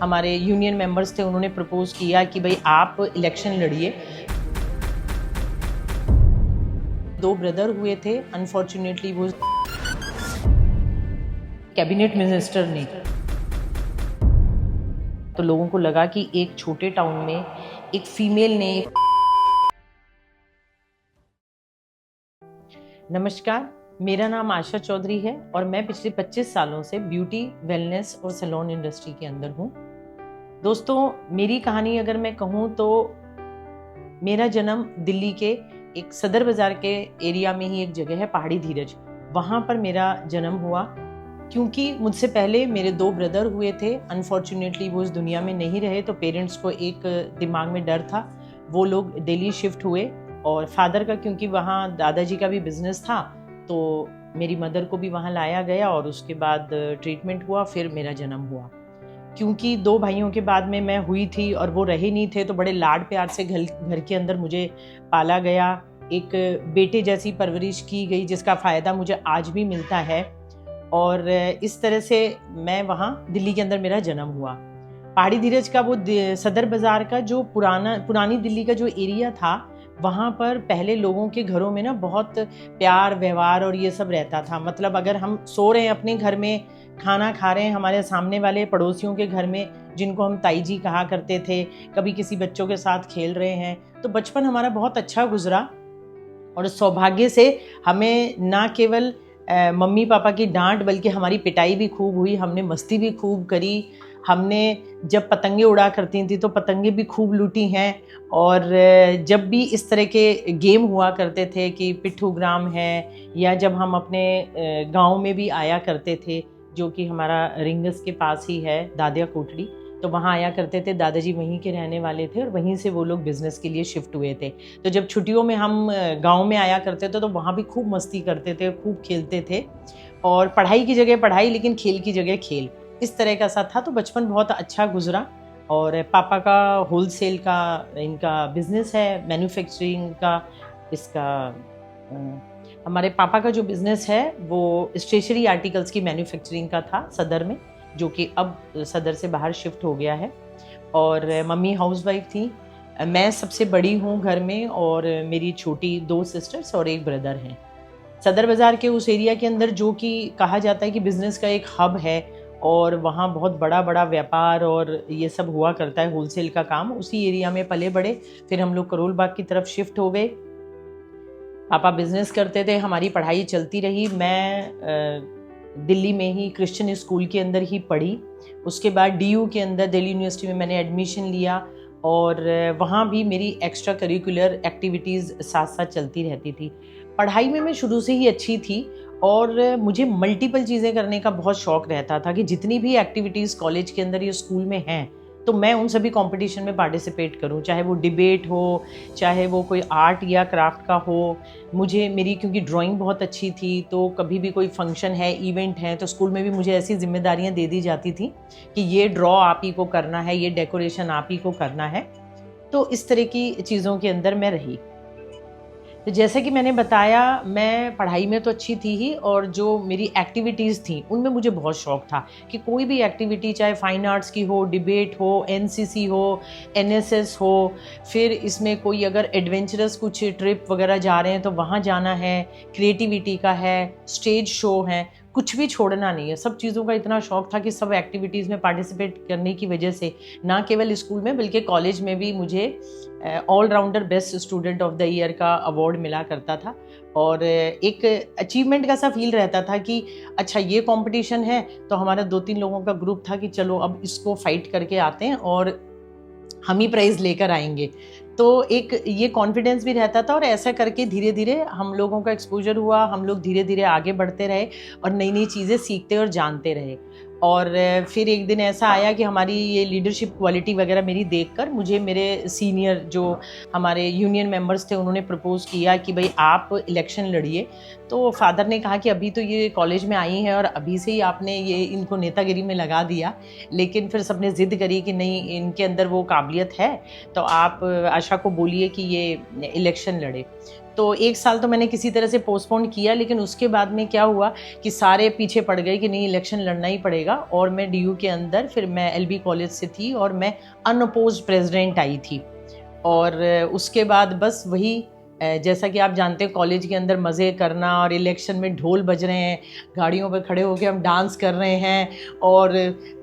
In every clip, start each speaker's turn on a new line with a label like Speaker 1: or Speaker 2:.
Speaker 1: हमारे union members थे, उन्होंने प्रपोज किया कि भाई आप इलेक्शन लड़िए। 2 ब्रदर हुए थे, अनफॉर्चुनेटली वो कैबिनेट मिनिस्टर नहीं। तो लोगों को लगा कि एक छोटे टाउन में एक फीमेल ने। नमस्कार, मेरा नाम आशा चौधरी है और मैं पिछले 25 सालों से ब्यूटी, वेलनेस और सैलून इंडस्ट्री के अंदर हूँ। दोस्तों, मेरी कहानी अगर मैं कहूँ तो मेरा जन्म दिल्ली के एक सदर बाज़ार के एरिया में ही एक जगह है पहाड़ी धीरज, वहाँ पर मेरा जन्म हुआ। क्योंकि मुझसे पहले मेरे 2 ब्रदर हुए थे, अनफॉर्चुनेटली वो इस दुनिया में नहीं रहे, तो पेरेंट्स को एक दिमाग में डर था। वो लोग दिल्ली शिफ्ट हुए और फादर का, क्योंकि वहाँ दादाजी का भी बिजनेस था, तो मेरी मदर को भी वहाँ लाया गया और उसके बाद ट्रीटमेंट हुआ, फिर मेरा जन्म हुआ। क्योंकि 2 भाइयों के बाद में मैं हुई थी और वो रहे नहीं थे, तो बड़े लाड प्यार से घर के अंदर मुझे पाला गया, एक बेटे जैसी परवरिश की गई, जिसका फ़ायदा मुझे आज भी मिलता है। और इस तरह से मैं वहाँ दिल्ली के अंदर मेरा जन्म हुआ। पहाड़ी धीरज का वो सदर बाज़ार का जो पुरानी दिल्ली का जो एरिया था, वहाँ पर पहले लोगों के घरों में ना बहुत प्यार व्यवहार और ये सब रहता था। मतलब अगर हम सो रहे हैं अपने घर में, खाना खा रहे हैं हमारे सामने वाले पड़ोसियों के घर में, जिनको हम ताई जी कहा करते थे, कभी किसी बच्चों के साथ खेल रहे हैं, तो बचपन हमारा बहुत अच्छा गुजरा। और सौभाग्य से हमें ना केवल मम्मी पापा की डांट बल्कि हमारी पिटाई भी खूब हुई, हमने मस्ती भी खूब करी। हमने जब पतंगे उड़ा करती थी तो पतंगे भी खूब लूटी हैं। और जब भी इस तरह के गेम हुआ करते थे कि पिट्ठू ग्राम है, या जब हम अपने गांव में भी आया करते थे, जो कि हमारा रिंगस के पास ही है दादिया कोठड़ी, तो वहाँ आया करते थे। दादाजी वहीं के रहने वाले थे और वहीं से वो लोग बिज़नेस के लिए शिफ्ट हुए थे। तो जब छुट्टियों में हम गांव में आया करते थे तो वहाँ भी खूब मस्ती करते थे, खूब खेलते थे। और पढ़ाई की जगह पढ़ाई, लेकिन खेल की जगह खेल, इस तरह का सा था। तो बचपन बहुत अच्छा गुजरा। और पापा का होलसेल का इनका बिज़नेस है, मैन्युफैक्चरिंग का। इसका हमारे पापा का जो बिज़नेस है वो स्टेशनरी आर्टिकल्स की मैन्युफैक्चरिंग का था सदर में, जो कि अब सदर से बाहर शिफ्ट हो गया है। और मम्मी हाउसवाइफ थी। मैं सबसे बड़ी हूँ घर में और मेरी छोटी 2 सिस्टर्स और 1 ब्रदर हैं। सदर बाज़ार के उस एरिया के अंदर, जो कि कहा जाता है कि बिज़नेस का एक हब है और वहाँ बहुत बड़ा-बड़ा व्यापार और ये सब हुआ करता है, होलसेल का काम, उसी एरिया में पले-बड़े। फिर हम लोग करोल बाग की तरफ शिफ्ट हो गए। पापा बिज़नेस करते थे, हमारी पढ़ाई चलती रही। मैं दिल्ली में ही क्रिश्चियन स्कूल के अंदर ही पढ़ी। उसके बाद डीयू के अंदर दिल्ली यूनिवर्सिटी में मैंने एडमिशन लिया और वहाँ भी मेरी एक्स्ट्रा करिकुलर एक्टिविटीज़ साथ-साथ चलती रहती थी। पढ़ाई में मैं शुरू से ही अच्छी थी और मुझे मल्टीपल चीज़ें करने का बहुत शौक रहता था कि जितनी भी एक्टिविटीज़ कॉलेज के अंदर या स्कूल में हैं, तो मैं उन सभी कॉम्पिटिशन में पार्टिसिपेट करूं, चाहे वो डिबेट हो, चाहे वो कोई आर्ट या क्राफ्ट का हो। मेरी क्योंकि ड्राइंग बहुत अच्छी थी, तो कभी भी कोई फंक्शन है, इवेंट है, तो स्कूल में भी मुझे ऐसी जिम्मेदारियां दे दी जाती थी कि ये ड्रॉ आप ही को करना है, ये डेकोरेशन आप ही को करना है। तो इस तरह की चीज़ों के अंदर मैं रही। तो जैसे कि मैंने बताया, मैं पढ़ाई में तो अच्छी थी ही, और जो मेरी एक्टिविटीज़ थी उनमें मुझे बहुत शौक था कि कोई भी एक्टिविटी, चाहे फाइन आर्ट्स की हो, डिबेट हो, एनसीसी हो, एनएसएस हो, फिर इसमें कोई अगर एडवेंचरस कुछ ट्रिप वगैरह जा रहे हैं तो वहाँ जाना है, क्रिएटिविटी का है, स्टेज शो है, कुछ भी छोड़ना नहीं है। सब चीज़ों का इतना शौक था कि सब एक्टिविटीज़ में पार्टिसिपेट करने की वजह से ना केवल स्कूल में बल्कि कॉलेज में भी मुझे all rounder best student of the year का अवार्ड मिला करता था। और एक अचीवमेंट का सा फील रहता था कि अच्छा, ये कंपटीशन है, तो हमारा 2-3 लोगों का ग्रुप था कि चलो अब इसको फाइट करके आते हैं और हम ही प्राइज़ लेकर आएंगे। तो एक ये कॉन्फिडेंस भी रहता था और ऐसा करके धीरे धीरे हम लोगों का एक्सपोजर हुआ, हम लोग धीरे धीरे आगे बढ़ते रहे और नई नई चीज़ें सीखते और जानते रहे। और फिर एक दिन ऐसा आया कि हमारी ये लीडरशिप क्वालिटी वगैरह मेरी देखकर मुझे मेरे सीनियर जो हमारे यूनियन मेंबर्स थे, उन्होंने प्रपोज किया कि भाई आप इलेक्शन लड़िए। तो फादर ने कहा कि अभी तो ये कॉलेज में आई हैं और अभी से ही आपने ये इनको नेतागिरी में लगा दिया, लेकिन फिर सबने ज़िद करी कि नहीं, इनके अंदर वो काबिलियत है, तो आप आशा को बोलिए कि ये इलेक्शन लड़े। तो 1 साल तो मैंने किसी तरह से पोस्टपोन किया, लेकिन उसके बाद में क्या हुआ कि सारे पीछे पड़ गए कि नहीं इलेक्शन लड़ना ही पड़ेगा। और मैं डीयू के अंदर, फिर मैं एलबी कॉलेज से थी और मैं अनअपोज्ड प्रेसिडेंट आई थी। और उसके बाद बस वही जैसा कि आप जानते हैं कॉलेज के अंदर मज़े करना, और इलेक्शन में ढोल बज रहे हैं, गाड़ियों पर खड़े होकर हम डांस कर रहे हैं और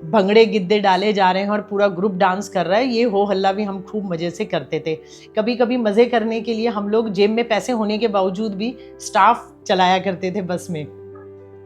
Speaker 1: भंगड़े गिद्दे डाले जा रहे हैं और पूरा ग्रुप डांस कर रहा है। ये हो हल्ला भी हम खूब मज़े से करते थे। कभी कभी मज़े करने के लिए हम लोग जेब में पैसे होने के बावजूद भी स्टाफ चलाया करते थे बस में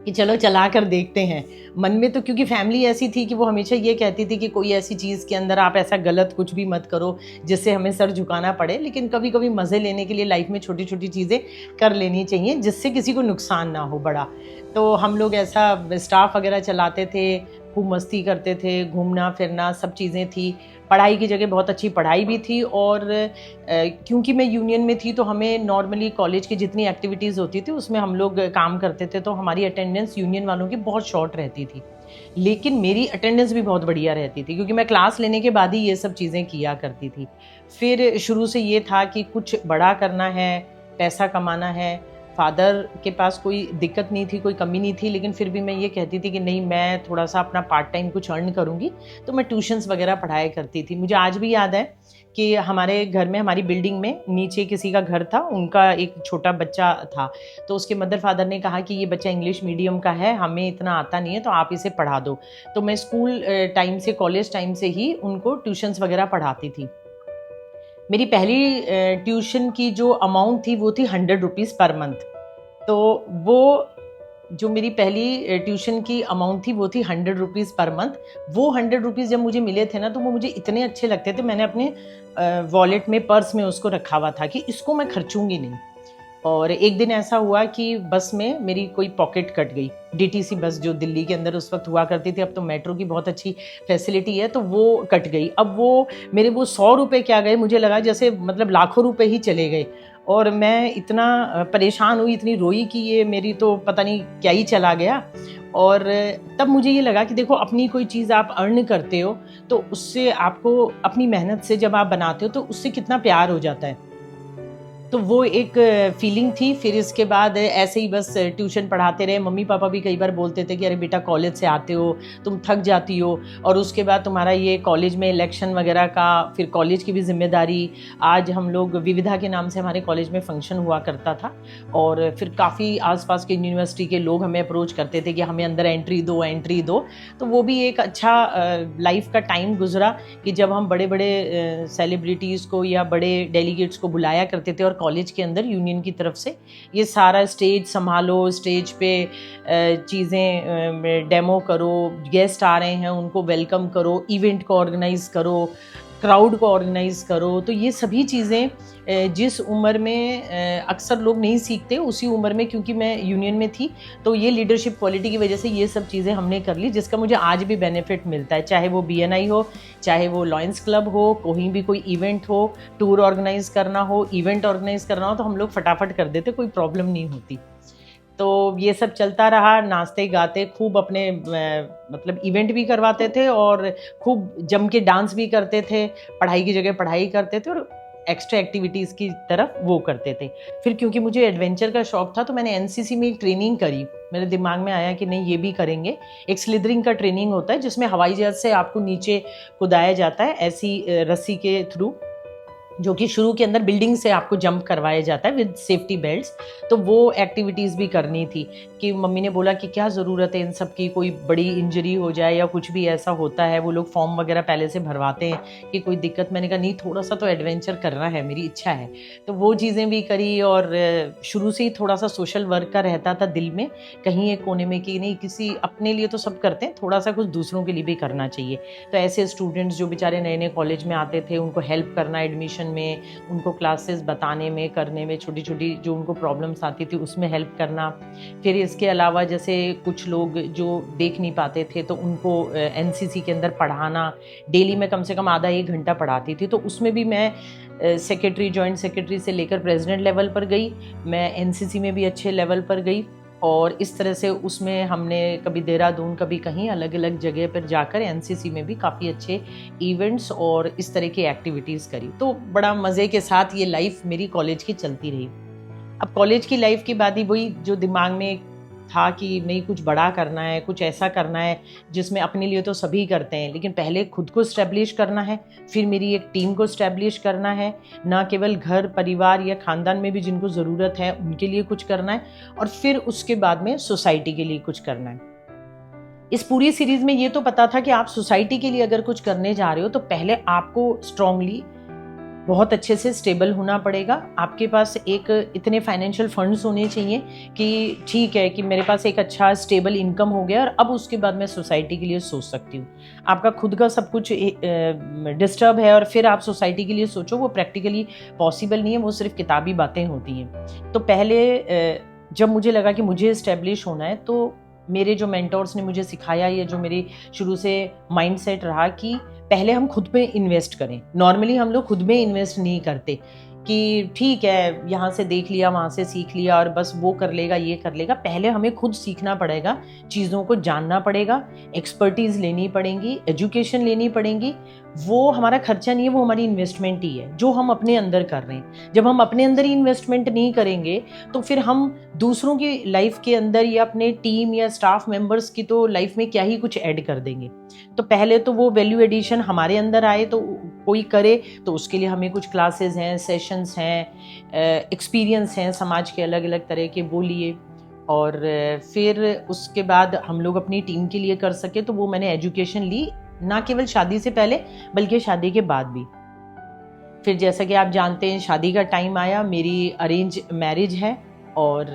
Speaker 1: कि चलो चला कर देखते हैं। मन में तो क्योंकि फैमिली ऐसी थी कि वो हमेशा ये कहती थी कि कोई ऐसी चीज़ के अंदर आप ऐसा गलत कुछ भी मत करो जिससे हमें सर झुकाना पड़े, लेकिन कभी कभी मज़े लेने के लिए लाइफ में छोटी छोटी चीज़ें कर लेनी चाहिए जिससे किसी को नुकसान ना हो बड़ा। तो हम लोग ऐसा स्टाफ वगैरह चलाते थे, खूब मस्ती करते थे, घूमना फिरना सब चीज़ें थी। पढ़ाई की जगह बहुत अच्छी पढ़ाई भी थी, और क्योंकि मैं यूनियन में थी तो हमें नॉर्मली कॉलेज की जितनी एक्टिविटीज़ होती थी उसमें हम लोग काम करते थे, तो हमारी अटेंडेंस यूनियन वालों की बहुत शॉर्ट रहती थी, लेकिन मेरी अटेंडेंस भी बहुत बढ़िया रहती थी क्योंकि मैं क्लास लेने के बाद ही ये सब चीज़ें किया करती थी। फिर शुरू से ये था कि कुछ बड़ा करना है, पैसा कमाना है। फादर के पास कोई दिक्कत नहीं थी, कोई कमी नहीं थी, लेकिन फिर भी मैं ये कहती थी कि नहीं, मैं थोड़ा सा अपना पार्ट टाइम कुछ अर्न करूँगी। तो मैं ट्यूशन्स वगैरह पढ़ाया करती थी। मुझे आज भी याद है कि हमारे घर में, हमारी बिल्डिंग में नीचे किसी का घर था, उनका एक छोटा बच्चा था, तो उसके मदर फादर ने कहा कि ये बच्चा इंग्लिश मीडियम का है, हमें इतना आता नहीं है, तो आप इसे पढ़ा दो। तो मैं स्कूल टाइम से, कॉलेज टाइम से ही उनको ट्यूशन्स वगैरह पढ़ाती थी। मेरी पहली ट्यूशन की जो अमाउंट थी वो थी 100 रुपीज़ पर मंथ। तो वो जो मेरी पहली ट्यूशन की अमाउंट थी वो थी 100 रुपीज़ पर मंथ। वो 100 रुपीज़ जब मुझे मिले थे ना, तो वो मुझे इतने अच्छे लगते थे, मैंने अपने वॉलेट में, पर्स में उसको रखा हुआ था कि इसको मैं खर्चूंगी नहीं। और एक दिन ऐसा हुआ कि बस में मेरी कोई पॉकेट कट गई। डीटीसी बस जो दिल्ली के अंदर उस वक्त हुआ करती थी, अब तो मेट्रो की बहुत अच्छी फैसिलिटी है, तो वो कट गई। अब वो मेरे वो 100 रुपये क्या गए, मुझे लगा जैसे मतलब लाखों रुपए ही चले गए। और मैं इतना परेशान हुई, इतनी रोई कि ये मेरी तो पता नहीं क्या ही चला गया। और तब मुझे ये लगा कि देखो, अपनी कोई चीज़ आप अर्न करते हो तो उससे आपको, अपनी मेहनत से जब आप बनाते हो तो उससे कितना प्यार हो जाता है। तो वो एक फीलिंग थी। फिर इसके बाद ऐसे ही बस ट्यूशन पढ़ाते रहे। मम्मी पापा भी कई बार बोलते थे कि अरे बेटा, कॉलेज से आते हो, तुम थक जाती हो, और उसके बाद तुम्हारा ये कॉलेज में इलेक्शन वगैरह का, फिर कॉलेज की भी जिम्मेदारी। आज हम लोग विविधा के नाम से हमारे कॉलेज में फंक्शन हुआ करता था, और फिर काफ़ी आसपास के यूनिवर्सिटी के लोग हमें अप्रोच करते थे कि हमें अंदर एंट्री दो, एंट्री दो। तो वो भी एक अच्छा लाइफ का टाइम गुजरा कि जब हम बड़े बड़े सेलिब्रिटीज़ को या बड़े डेलीगेट्स को बुलाया करते थे, और कॉलेज के अंदर यूनियन की तरफ से ये सारा स्टेज संभालो, स्टेज पे चीज़ें डेमो करो, गेस्ट आ रहे हैं उनको वेलकम करो, इवेंट को ऑर्गेनाइज करो, क्राउड को ऑर्गेनाइज करो। तो ये सभी चीज़ें जिस उम्र में अक्सर लोग नहीं सीखते, उसी उम्र में, क्योंकि मैं यूनियन में थी, तो ये लीडरशिप क्वालिटी की वजह से ये सब चीज़ें हमने कर ली, जिसका मुझे आज भी बेनिफिट मिलता है। चाहे वो BNI हो, चाहे वो लॉयंस क्लब हो, कहीं भी कोई इवेंट हो, टूर ऑर्गेनाइज करना हो, इवेंट ऑर्गेनाइज करना हो, तो हम लोग फटाफट कर देते, कोई प्रॉब्लम नहीं होती। तो ये सब चलता रहा, नाचते गाते खूब, अपने मतलब इवेंट भी करवाते थे और खूब जम के डांस भी करते थे, पढ़ाई की जगह पढ़ाई करते थे, और एक्स्ट्रा एक्टिविटीज़ की तरफ वो करते थे। फिर क्योंकि मुझे एडवेंचर का शौक था, तो मैंने NCC में एक ट्रेनिंग करी। मेरे दिमाग में आया कि नहीं, ये भी करेंगे। एक स्लिदरिंग का ट्रेनिंग होता है जिसमें हवाई जहाज़ से आपको नीचे कुदाया जाता है, ऐसी रस्सी के थ्रू, जो कि शुरू के अंदर बिल्डिंग से आपको जंप करवाया जाता है विद सेफ्टी बेल्ट्स। तो वो एक्टिविटीज़ भी करनी थी कि मम्मी ने बोला कि क्या ज़रूरत है इन सब की, कोई बड़ी इंजरी हो जाए या कुछ भी ऐसा होता है, वो लोग फॉर्म वगैरह पहले से भरवाते हैं कि कोई दिक्कत। मैंने कहा नहीं, थोड़ा सा तो एडवेंचर करना है, मेरी इच्छा है। तो वो चीज़ें भी करी, और शुरू से ही थोड़ा सा सोशल वर्क का रहता था दिल में, कहीं एक कोने में, कि नहीं, किसी अपने लिए तो सब करते हैं, थोड़ा सा कुछ दूसरों के लिए भी करना चाहिए। तो ऐसे स्टूडेंट्स जो बेचारे नए नए कॉलेज में आते थे, उनको हेल्प करना एडमिशन में, उनको क्लासेस बताने में, करने में, छोटी छोटी जो उनको प्रॉब्लम्स आती थी उसमें हेल्प करना। फिर इसके अलावा जैसे कुछ लोग जो देख नहीं पाते थे, तो उनको NCC के अंदर पढ़ाना। डेली में कम से कम आधा 1 घंटा पढ़ाती थी, तो उसमें भी मैं सेक्रेटरी, जॉइंट सेक्रेटरी से लेकर प्रेसिडेंट लेवल पर गई। मैं NCC में भी अच्छे लेवल पर गई, और इस तरह से उसमें हमने कभी देहरादून, कभी कहीं अलग अलग जगह पर जाकर NCC में भी काफ़ी अच्छे इवेंट्स और इस तरह की एक्टिविटीज़ करी। तो बड़ा मज़े के साथ ये लाइफ मेरी कॉलेज की चलती रही। अब कॉलेज की लाइफ की बात ही वही जो दिमाग में था कि नहीं कुछ बड़ा करना है, कुछ ऐसा करना है जिसमें अपने लिए तो सभी करते हैं, लेकिन पहले खुद को स्टैब्लिश करना है, फिर मेरी एक टीम को स्टैब्लिश करना है, ना केवल घर परिवार या ख़ानदान में भी जिनको ज़रूरत है उनके लिए कुछ करना है, और फिर उसके बाद में सोसाइटी के लिए कुछ करना है। इस पूरी सीरीज़ में ये तो पता था कि आप सोसाइटी के लिए अगर कुछ करने जा रहे हो तो पहले आपको स्ट्रांगली बहुत अच्छे से स्टेबल होना पड़ेगा। आपके पास एक इतने फाइनेंशियल फंड्स होने चाहिए कि ठीक है कि मेरे पास एक अच्छा स्टेबल इनकम हो गया और अब उसके बाद मैं सोसाइटी के लिए सोच सकती हूँ। आपका खुद का सब कुछ डिस्टर्ब है और फिर आप सोसाइटी के लिए सोचो, वो प्रैक्टिकली पॉसिबल नहीं है, वो सिर्फ किताबी बातें होती हैं। तो पहले जब मुझे लगा कि मुझे इस्टेब्लिश होना है तो मेरे जो मेंटोर्स ने मुझे सिखाया, ये जो मेरी शुरू से माइंडसेट रहा कि पहले हम खुद पे इन्वेस्ट करें। नॉर्मली हम लोग खुद में इन्वेस्ट नहीं करते कि ठीक है यहाँ से देख लिया, वहाँ से सीख लिया और बस वो कर लेगा, ये कर लेगा। पहले हमें खुद सीखना पड़ेगा, चीज़ों को जानना पड़ेगा, एक्सपर्टीज़ लेनी पड़ेंगी, एजुकेशन लेनी पड़ेंगी। वो हमारा खर्चा नहीं है, वो हमारी इन्वेस्टमेंट ही है जो हम अपने अंदर कर रहे हैं। जब हम अपने अंदर ही इन्वेस्टमेंट नहीं करेंगे तो फिर हम दूसरों की लाइफ के अंदर या अपने टीम या स्टाफ मेंबर्स की तो लाइफ में क्या ही कुछ ऐड कर देंगे। तो पहले तो वो वैल्यू एडिशन हमारे अंदर आए तो कोई करे, तो उसके लिए हमें कुछ क्लासेस हैं, सेशंस हैं, एक्सपीरियंस हैं समाज के अलग अलग तरह के, वो लिए। और फिर उसके बाद हम लोग अपनी टीम के लिए कर सके तो वो मैंने एजुकेशन ली, ना केवल शादी से पहले बल्कि शादी के बाद भी। फिर जैसा कि आप जानते हैं शादी का टाइम आया, मेरी अरेंज मैरिज है और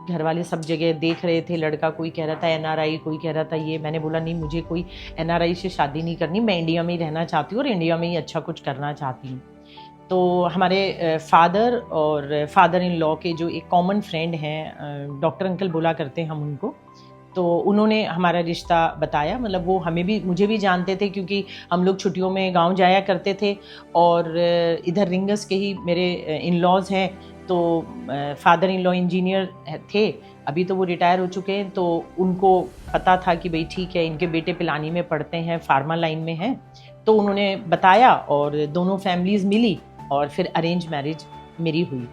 Speaker 1: घर वाले सब जगह देख रहे थे लड़का, कोई कह रहा था एनआरआई, कोई कह रहा था ये। मैंने बोला नहीं, मुझे कोई एनआरआई से शादी नहीं करनी, मैं इंडिया में ही रहना चाहती हूँ और इंडिया में ही अच्छा कुछ करना चाहती हूँ। तो हमारे फादर और फादर इन लॉ के जो एक कॉमन फ्रेंड हैं, डॉक्टर अंकल बोला करते हैं हम उनको, तो उन्होंने हमारा रिश्ता बताया। मतलब वो हमें भी, मुझे भी जानते थे क्योंकि हम लोग छुट्टियों में गांव जाया करते थे और इधर रिंगस के ही मेरे इन लॉज हैं। तो फादर इन लॉ इंजीनियर थे, अभी तो वो रिटायर हो चुके हैं, तो उनको पता था कि भाई ठीक है इनके बेटे पिलानी में पढ़ते हैं, फार्मा लाइन में हैं। तो उन्होंने बताया और दोनों फैमिलीज़ मिली और फिर अरेंज मैरिज मेरी हुई।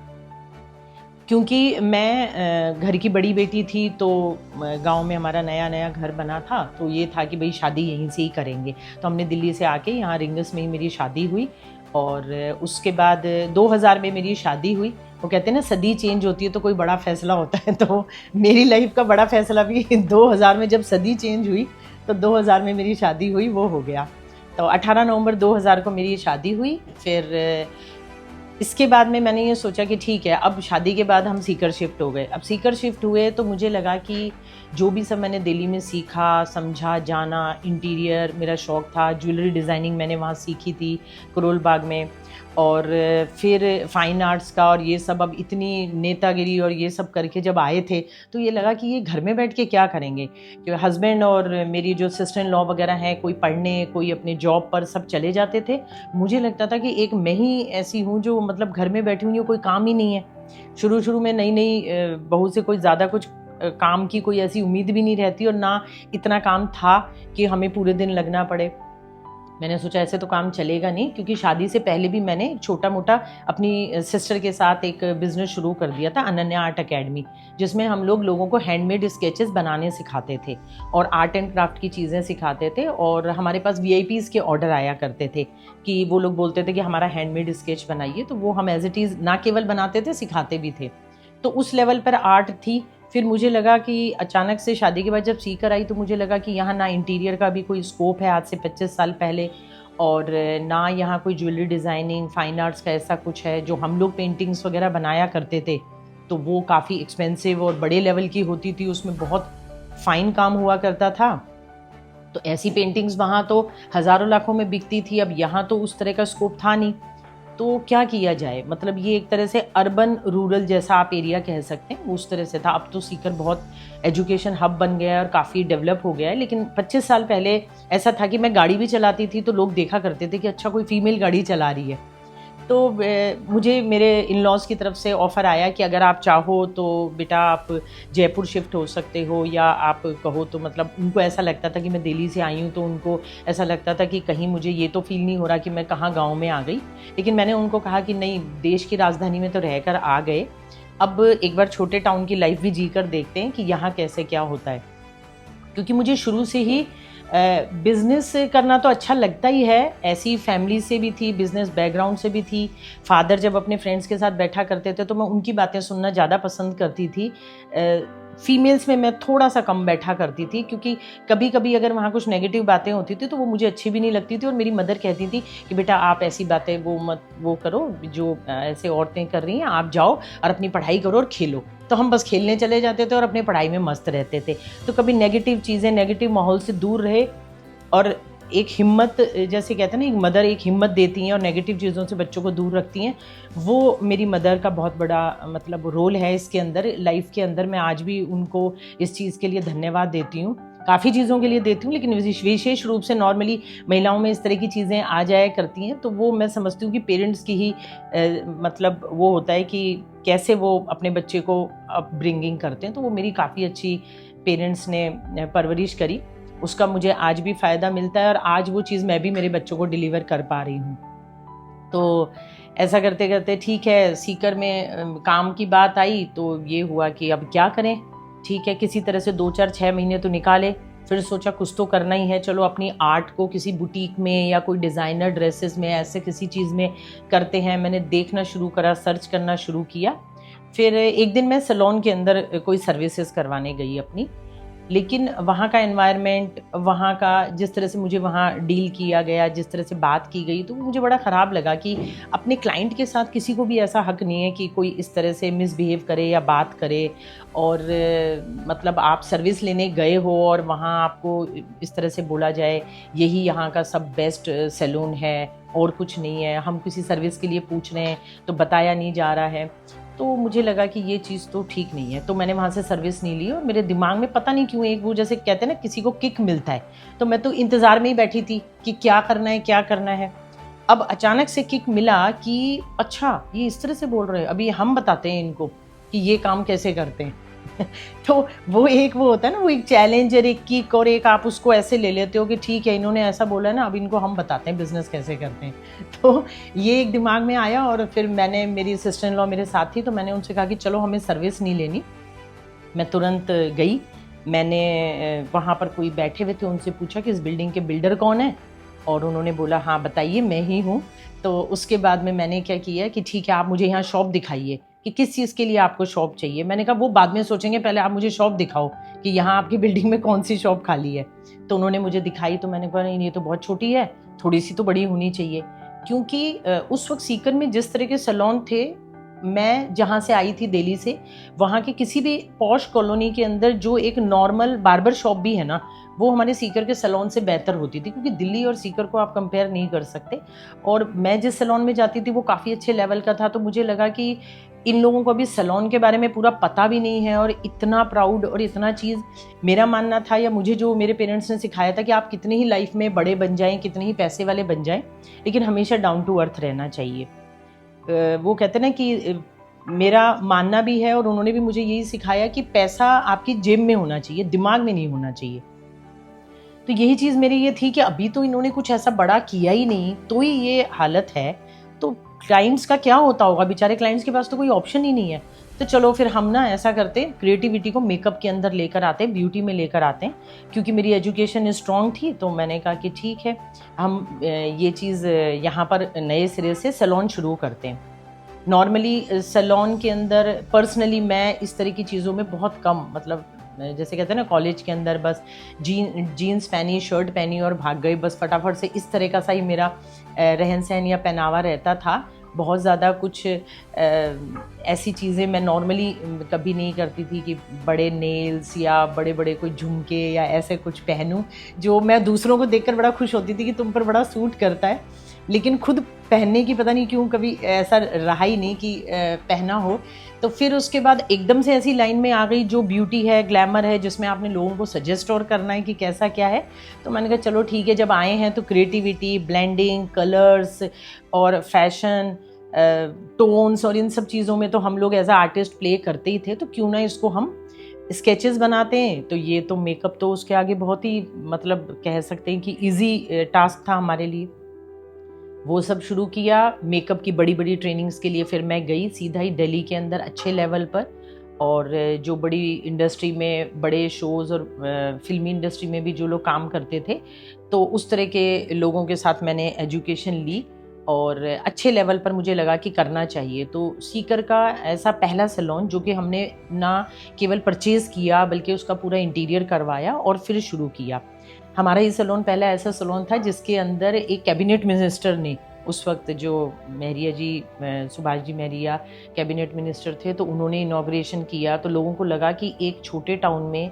Speaker 1: क्योंकि मैं घर की बड़ी बेटी थी तो गांव में हमारा नया नया घर बना था, तो ये था कि भाई शादी यहीं से ही करेंगे। तो हमने दिल्ली से आके यहाँ रिंगस में ही मेरी शादी हुई और उसके बाद 2000 में मेरी शादी हुई। वो कहते हैं ना सदी चेंज होती है तो कोई बड़ा फैसला होता है, तो मेरी लाइफ का बड़ा फैसला भी 2000 में जब सदी चेंज हुई तो 2000 में मेरी शादी हुई, वो हो गया। तो 18 नवंबर 2000 को मेरी शादी हुई। फिर इसके बाद में मैंने ये सोचा कि ठीक है, अब शादी के बाद हम सीकर शिफ्ट हो गए। अब सीकर शिफ्ट हुए तो मुझे लगा कि जो भी सब मैंने दिल्ली में सीखा, समझा, जाना, इंटीरियर मेरा शौक़ था, ज्वेलरी डिज़ाइनिंग मैंने वहाँ सीखी थी करोल बाग में, और फिर फाइन आर्ट्स का और ये सब, अब इतनी नेतागिरी और ये सब करके जब आए थे तो ये लगा कि ये घर में बैठ के क्या करेंगे। क्योंकि हस्बैंड और मेरी जो सिस्टर इन लॉ वगैरह हैं, कोई पढ़ने, कोई अपने जॉब पर, सब चले जाते थे। मुझे लगता था कि एक मैं ही ऐसी हूँ जो मतलब घर में बैठी हुई हूँ, कोई काम ही नहीं है। शुरू में नई नई बहू से कोई ज़्यादा कुछ काम की कोई ऐसी उम्मीद भी नहीं रहती और ना इतना काम था कि हमें पूरे दिन लगना पड़े। मैंने सोचा ऐसे तो काम चलेगा नहीं, क्योंकि शादी से पहले भी मैंने छोटा मोटा अपनी सिस्टर के साथ एक बिज़नेस शुरू कर दिया था, अनन्या आर्ट अकेडमी, जिसमें हम लोग लोगों को हैंडमेड स्केचेस बनाने सिखाते थे और आर्ट एंड क्राफ्ट की चीज़ें सिखाते थे। और हमारे पास वीआईपीज़ के ऑर्डर आया करते थे कि वो लोग बोलते थे कि हमारा हैंडमेड स्केच बनाइए, तो वो हम एज इट इज़ ना केवल बनाते थे, सिखाते भी थे। तो उस लेवल पर आर्ट थी। फिर मुझे लगा कि अचानक से शादी के बाद जब सीकर आई तो मुझे लगा कि यहाँ ना इंटीरियर का भी कोई स्कोप है आज से 25 साल पहले, और ना यहाँ कोई ज्वेलरी डिज़ाइनिंग, फाइन आर्ट्स का ऐसा कुछ है। जो हम लोग पेंटिंग्स वगैरह बनाया करते थे तो वो काफ़ी एक्सपेंसिव और बड़े लेवल की होती थी, उसमें बहुत फाइन काम हुआ करता था। तो ऐसी पेंटिंग्स वहाँ तो हज़ारों लाखों में बिकती थी। अब यहाँ तो उस तरह का स्कोप था नहीं, तो क्या किया जाए। मतलब ये एक तरह से अर्बन रूरल जैसा आप एरिया कह सकते हैं, उस तरह से था। अब तो सीकर बहुत एजुकेशन हब बन गया है और काफ़ी डेवलप हो गया है, लेकिन 25 साल पहले ऐसा था कि मैं गाड़ी भी चलाती थी तो लोग देखा करते थे कि अच्छा कोई फीमेल गाड़ी चला रही है। तो मुझे मेरे इन लॉज की तरफ से ऑफ़र आया कि अगर आप चाहो तो बेटा आप जयपुर शिफ्ट हो सकते हो, या आप कहो तो, मतलब उनको ऐसा लगता था कि मैं दिल्ली से आई हूँ तो उनको ऐसा लगता था कि कहीं मुझे ये तो फील नहीं हो रहा कि मैं कहाँ गांव में आ गई। लेकिन मैंने उनको कहा कि नहीं, देश की राजधानी में तो रहकर आ गए अब एक बार छोटे टाउन की लाइफ भी जी कर देखते हैं कि यहाँ कैसे क्या होता है, क्योंकि मुझे शुरू से ही बिज़नेस करना तो अच्छा लगता ही है। ऐसी फैमिली से भी थी, बिज़नेस बैकग्राउंड से भी थी। फादर जब अपने फ्रेंड्स के साथ बैठा करते थे तो मैं उनकी बातें सुनना ज़्यादा पसंद करती थी। फीमेल्स में मैं थोड़ा-सा कम बैठा करती थी, क्योंकि कभी-कभी अगर वहाँ कुछ नेगेटिव बातें होती थी तो वो मुझे अच्छी भी नहीं लगती थी, और मेरी मदर कहती थी कि बेटा आप ऐसी बातें वो करो जो ऐसे औरतें कर रही हैं, आप जाओ और अपनी पढ़ाई करो और खेलो। तो हम बस खेलने चले जाते थे और अपनी पढ़ाई में मस्त रहते थे। तो कभी नेगेटिव चीज़ें, नेगेटिव माहौल से दूर रहे, और एक हिम्मत, जैसे कहते हैं ना, एक मदर एक हिम्मत देती हैं और नेगेटिव चीज़ों से बच्चों को दूर रखती हैं। वो मेरी मदर का बहुत बड़ा मतलब रोल है इसके अंदर, लाइफ के अंदर। मैं आज भी उनको इस चीज़ के लिए धन्यवाद देती हूँ। काफ़ी चीज़ों के लिए देती हूँ, लेकिन विशेष रूप से नॉर्मली महिलाओं में इस तरह की चीज़ें आ जाया करती हैं, तो वो मैं समझती हूँ कि पेरेंट्स की ही मतलब वो होता है कि कैसे वो अपने बच्चे को अपब्रिंगिंग करते हैं। तो वो मेरी काफ़ी अच्छी पेरेंट्स ने परवरिश करी, उसका मुझे आज भी फ़ायदा मिलता है, और आज वो चीज़ मैं भी मेरे बच्चों को डिलीवर कर पा रही हूँ। तो ऐसा करते करते ठीक है, सीकर में काम की बात आई तो ये हुआ कि अब क्या करें। ठीक है, किसी तरह से 2-4-6 महीने तो निकाले, फिर सोचा कुछ तो करना ही है, चलो अपनी आर्ट को किसी बुटीक में या कोई डिज़ाइनर ड्रेसेस में, ऐसे किसी चीज़ में करते हैं। मैंने देखना शुरू करा, सर्च करना शुरू किया। फिर एक दिन मैं सैलून के अंदर कोई सर्विसेज करवाने गई अपनी, लेकिन वहाँ का एनवायरनमेंट, वहाँ का जिस तरह से मुझे वहाँ डील किया गया, जिस तरह से बात की गई, तो मुझे बड़ा ख़राब लगा कि अपने क्लाइंट के साथ किसी को भी ऐसा हक नहीं है कि कोई इस तरह से मिसबिहेव करे या बात करे। और मतलब आप सर्विस लेने गए हो और वहाँ आपको इस तरह से बोला जाए, यही यहाँ का सब बेस्ट सैलून है और कुछ नहीं है, हम किसी सर्विस के लिए पूछ रहे हैं तो बताया नहीं जा रहा है। तो मुझे लगा कि ये चीज़ तो ठीक नहीं है, तो मैंने वहाँ से सर्विस नहीं ली, और मेरे दिमाग में पता नहीं क्यों एक वो, जैसे कहते हैं ना, किसी को किक मिलता है, तो मैं तो इंतज़ार में ही बैठी थी कि क्या करना है, क्या करना है। अब अचानक से किक मिला कि अच्छा ये इस तरह से बोल रहे हैं, अभी हम बताते हैं इनको कि ये काम कैसे करते हैं। तो वो एक वो होता है ना, वो एक चैलेंज और एक किक, और एक आप उसको ऐसे ले लेते हो कि ठीक है इन्होंने ऐसा बोला है ना, अब इनको हम बताते हैं बिज़नेस कैसे करते हैं। तो ये एक दिमाग में आया, और फिर मैंने, मेरी सिस्टर इन लॉ मेरे साथ थी, तो मैंने उनसे कहा कि चलो हमें सर्विस नहीं लेनी। मैं तुरंत गई, मैंने वहाँ पर कोई बैठे हुए थे, उनसे पूछा कि इस बिल्डिंग के बिल्डर कौन है, और उन्होंने बोला हाँ बताइए मैं ही हूँ। तो उसके बाद में मैंने क्या किया कि ठीक है आप मुझे यहाँ शॉप दिखाइए कि किस चीज़ के लिए आपको शॉप चाहिए। मैंने कहा वो बाद में सोचेंगे, पहले आप मुझे शॉप दिखाओ कि यहाँ आपकी बिल्डिंग में कौन सी शॉप खाली है। तो उन्होंने मुझे दिखाई, तो मैंने कहा नहीं ये तो बहुत छोटी है, थोड़ी सी तो बड़ी होनी चाहिए। क्योंकि उस वक्त सीकर में जिस तरह के सैलून थे, मैं जहाँ से आई थी दिल्ली से, वहाँ के किसी भी पॉश कॉलोनी के अंदर जो एक नॉर्मल बार्बर शॉप भी है ना, वो हमारे सीकर के सैलून से बेहतर होती थी, क्योंकि दिल्ली और सीकर को आप कंपेयर नहीं कर सकते। और मैं जिस सैलून में जाती थी वो काफ़ी अच्छे लेवल का था, तो मुझे लगा कि इन लोगों को अभी सैलून के बारे में पूरा पता भी नहीं है, और इतना प्राउड और इतना चीज़, मेरा मानना था या मुझे जो मेरे पेरेंट्स ने सिखाया था कि आप कितने ही लाइफ में बड़े बन जाएं, कितने ही पैसे वाले बन जाएं, लेकिन हमेशा डाउन टू अर्थ रहना चाहिए। वो कहते हैं ना कि मेरा मानना भी है, और उन्होंने भी मुझे यही सिखाया कि पैसा आपकी जेब में होना चाहिए, दिमाग में नहीं होना चाहिए। तो यही चीज़ मेरी ये थी कि अभी तो इन्होंने कुछ ऐसा बड़ा किया ही नहीं, तो ही ये हालत है, तो क्लाइंट्स का क्या होता होगा, बेचारे क्लाइंट्स के पास तो कोई ऑप्शन ही नहीं है। तो चलो फिर हम ना ऐसा करते हैं, क्रिएटिविटी को मेकअप के अंदर लेकर आते हैं, ब्यूटी में लेकर आते हैं। क्योंकि मेरी एजुकेशन स्ट्रॉन्ग थी, तो मैंने कहा कि ठीक है हम ये चीज़ यहाँ पर नए सिरे से सैलून शुरू करते हैं। नॉर्मली सैलून के अंदर पर्सनली मैं इस तरह की चीज़ों में बहुत कम, मतलब जैसे कहते हैं ना कॉलेज के अंदर बस जीन्स पहनी, शर्ट पहनी और भाग गई, बस फटाफट से, इस तरह का सा ही मेरा रहन सहन या पहनावा रहता था। बहुत ज़्यादा कुछ ऐसी चीज़ें मैं नॉर्मली कभी नहीं करती थी कि बड़े नेल्स या बड़े बड़े कोई झुमके या ऐसे कुछ पहनूं, जो मैं दूसरों को देखकर बड़ा खुश होती थी कि तुम पर बड़ा सूट करता है, लेकिन खुद पहनने की पता नहीं क्यों कभी ऐसा रहा ही नहीं कि पहना हो। तो फिर उसके बाद एकदम से ऐसी लाइन में आ गई जो ब्यूटी है, ग्लैमर है, जिसमें आपने लोगों को सजेस्ट और करना है कि कैसा क्या है। तो मैंने कहा चलो ठीक है, जब आए हैं तो क्रिएटिविटी, ब्लेंडिंग, कलर्स और फैशन, टोन्स और इन सब चीज़ों में तो हम लोग एज अ आर्टिस्ट प्ले करते ही थे, तो क्यों ना इसको हम स्केचेस बनाते हैं। तो ये तो मेकअप तो उसके आगे बहुत ही, मतलब कह सकते हैं कि ईजी टास्क था हमारे लिए। वो सब शुरू किया। मेकअप की बड़ी बड़ी ट्रेनिंग्स के लिए फिर मैं गई सीधा ही दिल्ली के अंदर अच्छे लेवल पर, और जो बड़ी इंडस्ट्री में बड़े शोज़ और फिल्मी इंडस्ट्री में भी जो लोग काम करते थे, तो उस तरह के लोगों के साथ मैंने एजुकेशन ली और अच्छे लेवल पर मुझे लगा कि करना चाहिए। तो सीकर का ऐसा पहला सैलून जो कि हमने ना केवल परचेज़ किया बल्कि उसका पूरा इंटीरियर करवाया और फिर शुरू किया। हमारा ये सैलून पहला ऐसा सैलून था जिसके अंदर एक कैबिनेट मिनिस्टर ने, उस वक्त जो महरिया जी, सुभाष जी महरिया कैबिनेट मिनिस्टर थे, तो उन्होंने इनॉग्रेशन किया। तो लोगों को लगा कि एक छोटे टाउन में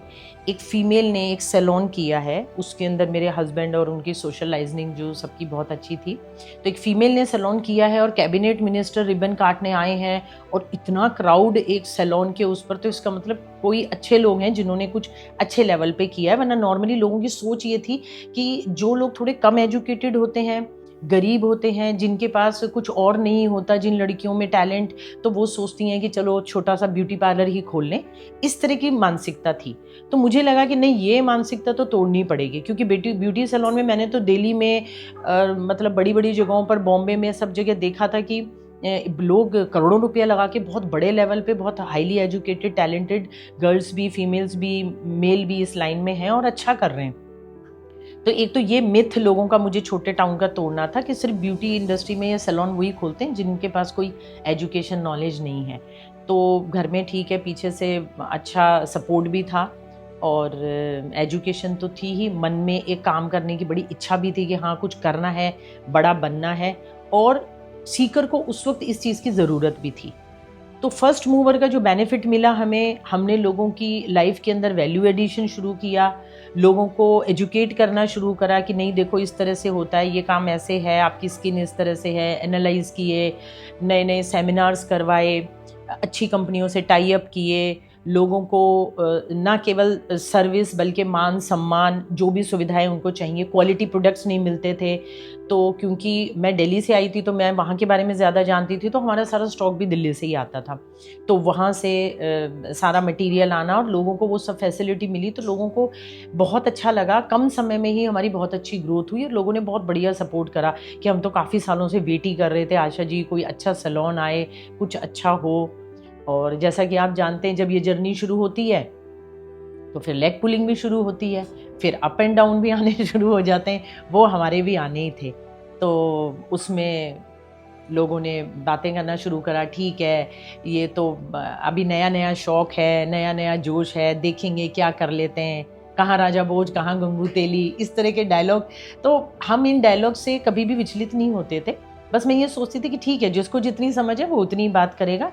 Speaker 1: एक फ़ीमेल ने एक सैलून किया है, उसके अंदर मेरे हस्बैंड और उनकी सोशलाइजिंग जो सबकी बहुत अच्छी थी, तो एक फ़ीमेल ने सैलून किया है और कैबिनेट मिनिस्टर रिबन काटने आए हैं और इतना क्राउड एक सैलून के उस पर, तो इसका मतलब कोई अच्छे लोग हैं जिन्होंने कुछ अच्छे लेवल पे किया है। वरना नॉर्मली लोगों की सोच ये थी कि जो लोग थोड़े कम एजुकेटेड होते हैं, गरीब होते हैं, जिनके पास कुछ और नहीं होता, जिन लड़कियों में टैलेंट, तो वो सोचती हैं कि चलो छोटा सा ब्यूटी पार्लर ही खोल लें, इस तरह की मानसिकता थी। तो मुझे लगा कि नहीं, ये मानसिकता तो तोड़नी पड़ेगी, क्योंकि ब्यूटी सैलून में मैंने तो दिल्ली में मतलब बड़ी बड़ी जगहों पर, बॉम्बे में, सब जगह देखा था कि लोग करोड़ों रुपया लगा के बहुत बड़े लेवल पे बहुत हाईली एजुकेटेड टैलेंटेड गर्ल्स भी, फीमेल्स भी, मेल भी इस लाइन में हैं और अच्छा कर रहे हैं। तो एक तो ये मिथ लोगों का मुझे छोटे टाउन का तोड़ना था कि सिर्फ ब्यूटी इंडस्ट्री में ये सैलून वही खोलते हैं जिनके पास कोई एजुकेशन नॉलेज नहीं है। तो घर में ठीक है, पीछे से अच्छा सपोर्ट भी था और एजुकेशन तो थी ही, मन में एक काम करने की बड़ी इच्छा भी थी कि हाँ कुछ करना है, बड़ा बनना है, और सीकर को उस वक्त इस चीज़ की ज़रूरत भी थी। तो फर्स्ट मूवर का जो बेनिफिट मिला हमें, हमने लोगों की लाइफ के अंदर वैल्यू एडिशन शुरू किया, लोगों को एजुकेट करना शुरू करा कि नहीं देखो इस तरह से होता है, ये काम ऐसे है, आपकी स्किन इस तरह से है, एनालाइज किए, नए नए सेमिनार्स करवाए, अच्छी कंपनियों से टाई अप किए, लोगों को ना केवल सर्विस बल्कि मान सम्मान, जो भी सुविधाएं उनको चाहिए, क्वालिटी प्रोडक्ट्स नहीं मिलते थे। तो क्योंकि मैं दिल्ली से आई थी तो मैं वहाँ के बारे में ज़्यादा जानती थी, तो हमारा सारा स्टॉक भी दिल्ली से ही आता था। तो वहाँ से सारा मटेरियल आना और लोगों को वो सब फैसिलिटी मिली, तो लोगों को बहुत अच्छा लगा। कम समय में ही हमारी बहुत अच्छी ग्रोथ हुई और लोगों ने बहुत बढ़िया सपोर्ट करा कि हम तो काफ़ी सालों से वेट ही कर रहे थे, आशा जी कोई अच्छा सैलून आए, कुछ अच्छा हो। और जैसा कि आप जानते हैं, जब ये जर्नी शुरू होती है तो फिर लेग पुलिंग भी शुरू होती है, फिर अप एंड डाउन भी आने शुरू हो जाते हैं, वो हमारे भी आने ही थे। तो उसमें लोगों ने बातें करना शुरू करा, ठीक है ये तो अभी नया नया शौक है, नया नया जोश है, देखेंगे क्या कर लेते हैं, कहाँ राजा भोज कहाँ गंगू तेली, इस तरह के डायलॉग। तो हम इन डायलॉग से कभी भी विचलित नहीं होते थे। बस मैं ये सोचती थी कि ठीक है, जिसको जितनी समझ है वो उतनी बात करेगा,